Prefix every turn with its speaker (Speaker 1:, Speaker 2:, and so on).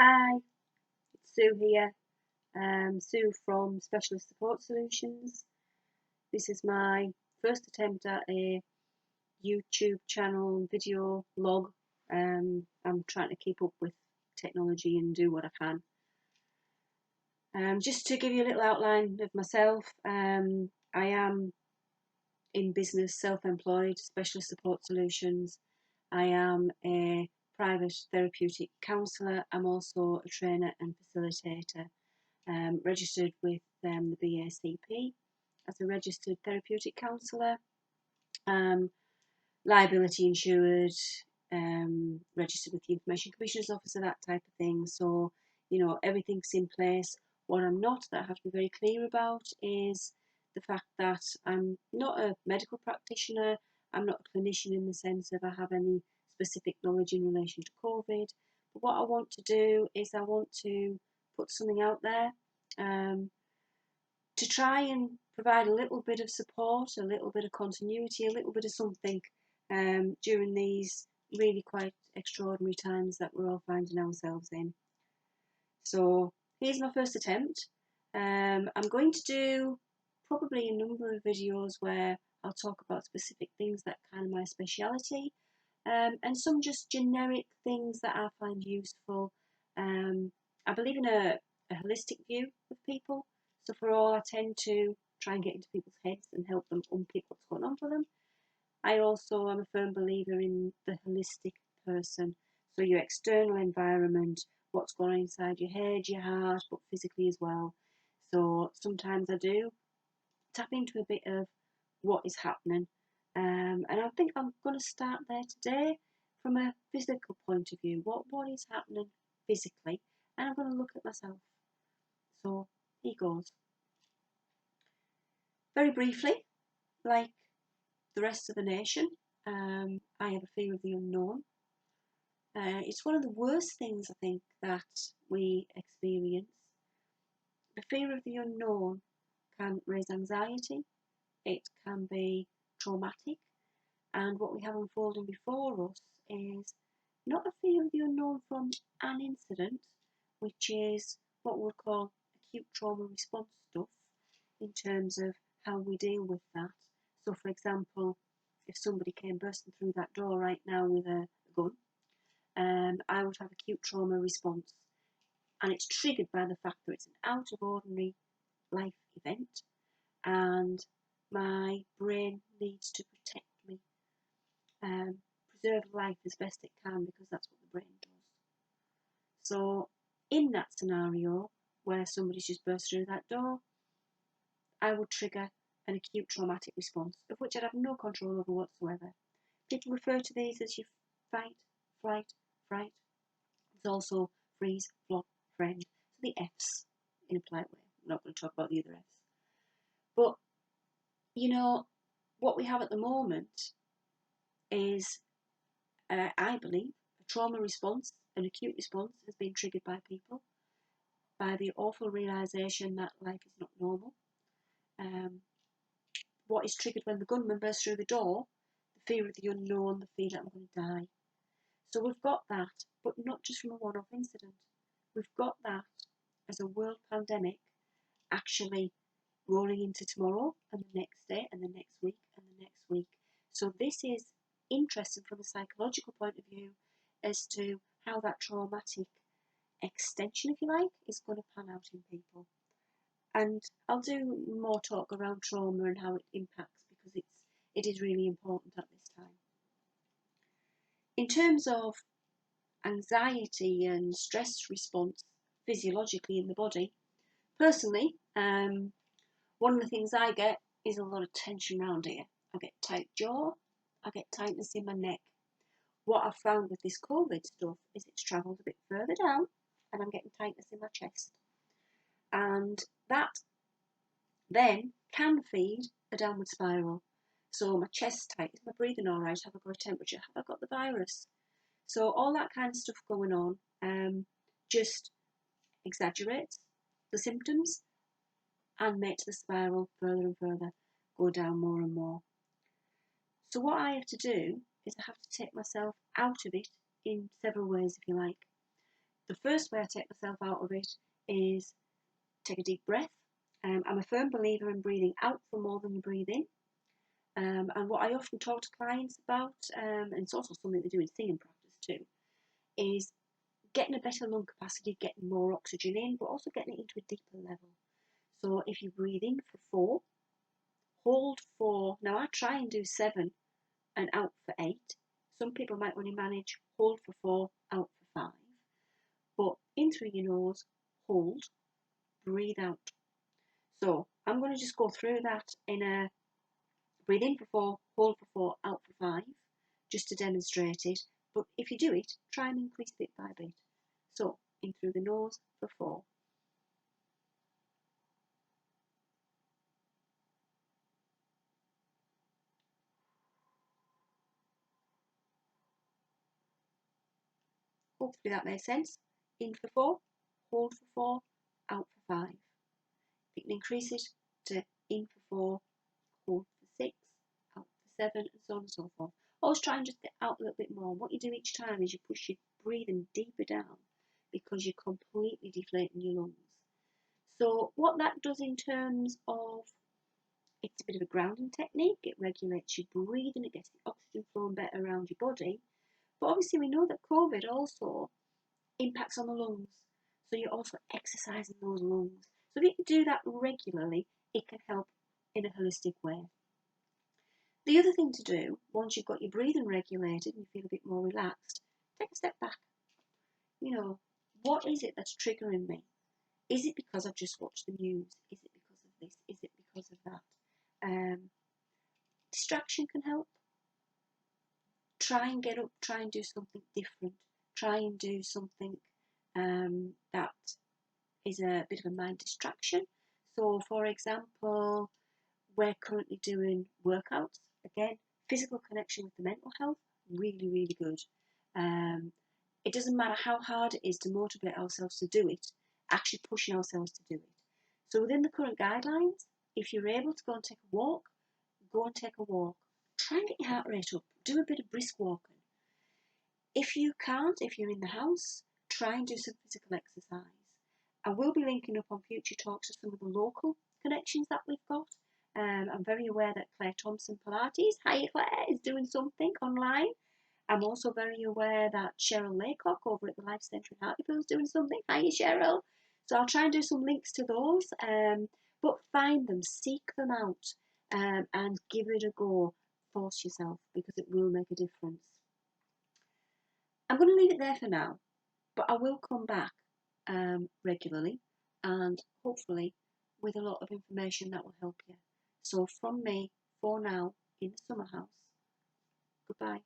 Speaker 1: Hi, it's Sue here. Sue from Specialist Support Solutions. This is my first attempt at a YouTube channel video log. I'm trying to keep up with technology and do what I can. Just to give you a little outline of myself, I am in business, self-employed, Specialist Support Solutions. I am a private therapeutic counsellor. I'm also a trainer and facilitator. Registered with the BACP as a registered therapeutic counsellor, liability insured, registered with the Information Commissioner's Office, that type of thing. So, everything's in place. What I'm not, that I have to be very clear about, is the fact that I'm not a medical practitioner. I'm not a clinician in the sense of I have any specific knowledge in relation to COVID. But what I want to do is I want to put something out there to try and provide a little bit of support, a little bit of continuity, a little bit of something during these really quite extraordinary times that we're all finding ourselves in. So here's my first attempt. I'm going to do probably a number of videos where I'll talk about specific things that are kind of my speciality, and some just generic things that I find useful. I believe in a holistic view of people, so for all I tend to try and get into people's heads and help them unpick what's going on for them. I also am a firm believer in the holistic person, so your external environment, what's going on inside your head, your heart, but physically as well. So sometimes I do tap into a bit of what is happening, and I think I'm going to start there today from a physical point of view. What is happening physically, and I'm going to look at myself. So here goes. Very briefly, like the rest of the nation, I have a fear of the unknown. It's one of the worst things I think that we experience. The fear of the unknown can raise anxiety, it can be traumatic, and what we have unfolding before us is not a fear of the unknown from an incident, which is what we would call acute trauma response stuff in terms of how we deal with that. So for example, if somebody came bursting through that door right now with a gun, I would have acute trauma response, and it's triggered by the fact that it's an out of ordinary life event and my brain needs to protect me, preserve life as best it can, because that's what the brain does. So in that scenario where somebody's just burst through that door, I would trigger an acute traumatic response, of which I'd have no control over whatsoever. People refer to these as your fight, flight, fright. There's also freeze, flop, friend. So the F's in a polite way. I'm not going to talk about the other F's. But, what we have at the moment is, I believe, a trauma response, an acute response has been triggered by people, by the awful realisation that life is not normal. What is triggered when the gunman bursts through the door? The fear of the unknown, the fear that I'm going to die. So we've got that, but not just from a one-off incident. We've got that as a world pandemic actually rolling into tomorrow and the next day and the next week and the next week. So this is interesting from a psychological point of view as to how that traumatic extension, if you like, is going to pan out in people. And I'll do more talk around trauma and how it impacts, because it is really important at this time. In terms of anxiety and stress response physiologically in the body, personally, one of the things I get is a lot of tension around here. I get tight jaw, I get tightness in my neck. What I've found with this COVID stuff is it's travelled a bit further down and I'm getting tightness in my chest. And that then can feed a downward spiral. So my chest's tight, is my breathing all right? Have I got a temperature? Have I got the virus? So all that kind of stuff going on just exaggerates the symptoms and makes the spiral further and further go down more and more. So what I have to do is I have to take myself out of it in several ways, if you like. the first way I take myself out of it is take a deep breath. I'm a firm believer in breathing out for more than you breathe in. And what I often talk to clients about, and it's also something they do in singing practice too, is getting a better lung capacity, getting more oxygen in, but also getting it into a deeper level. So if you breathe in for 4, hold 4. Now I try and do 7 and out for 8. Some people might only manage hold for 4, out for 5. But in through your nose, hold, breathe out. So I'm going to just go through that in a breathe in for 4, hold for 4, out for 5, just to demonstrate it. But if you do it, try and increase bit by bit. So in through the nose for 4. Hopefully that makes sense. In for 4, hold for 4, out for 5. You can increase it to in for 4, hold for 6, out for 7, and so on and so forth. Always try and just get out a little bit more. What you do each time is you push your breathing deeper down because you're completely deflating your lungs. So what that does in terms of, it's a bit of a grounding technique. It regulates your breathing, it gets the oxygen flowing better around your body. But obviously we know that COVID also impacts on the lungs. So you're also exercising those lungs. So if you can do that regularly, it can help in a holistic way. The other thing to do, once you've got your breathing regulated and you feel a bit more relaxed, take a step back. You know, what is it that's triggering me? Is it because I've just watched the news? Is it because of this? Is it because of that? Distraction can help. Try and get up, try and do something different. Try and do something that is a bit of a mind distraction. So, for example, we're currently doing workouts. Again, physical connection with the mental health, really, really good. It doesn't matter how hard it is to motivate ourselves to do it, actually pushing ourselves to do it. So within the current guidelines, if you're able to go and take a walk, go and take a walk. Try and get your heart rate up. Do a bit of brisk walking. If you can't, if you're in the house, try and do some physical exercise. I will be linking up on future talks to some of the local connections that we've got. I'm very aware that Claire Thompson Pilates, hi Claire, is doing something online. I'm also very aware that Cheryl Laycock over at the Life Centre in Hartlepool is doing something. Hi Cheryl. So I'll try and do some links to those. But find them, seek them out, and give it a go. Force yourself, because it will make a difference. I'm going to leave it there for now, but I will come back regularly and hopefully with a lot of information that will help you. So from me, for now, in the summer house, goodbye.